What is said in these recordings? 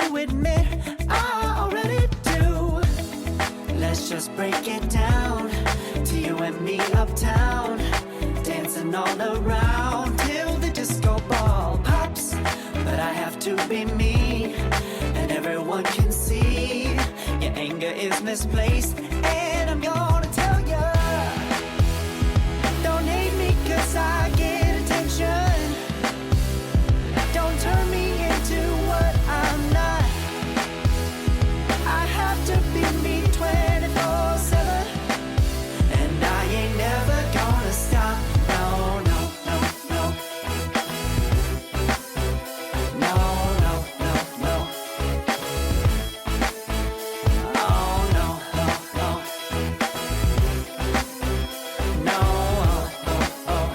to admit I already do. Let's just break it down to you and me uptown, dancing all around till the disco ball pops. But I have to be me, and everyone can see your anger is misplaced. And I'm gonna tell ya, don't hate me 'cause I get attention. Don't turn me into what I'm not. I have to be me 24/7, and I ain't never gonna stop. No, no, no, no. No, no, no, no. Oh, no, no, no. No, oh, oh, oh.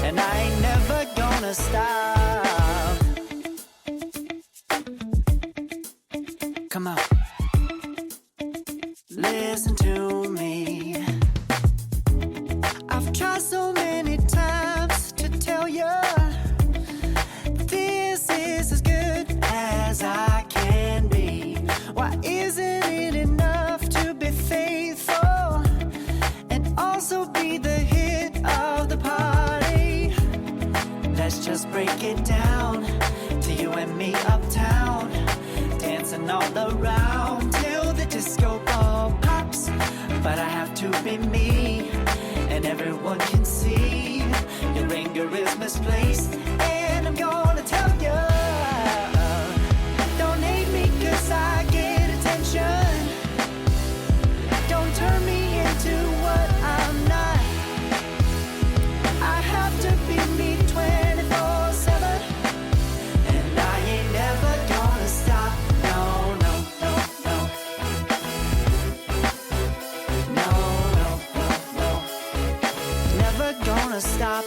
And I ain't never gonna stop. Come on. Listen to me. I've tried so many times to tell you this is as good as I can be. Why isn't it enough to be faithful and also be the hit of the party? Let's just break it down to you and me uptown, dancing all around till the disco ball pops. But I have to be me, and everyone can see your anger is misplaced. And I'm gonna tell you, don't hate me 'cause I get attention. Don't turn me into what I'm not. I have to be me 24/7, and I ain't never gonna stop. No, no, no, no. No, no, no, no. Never gonna stop.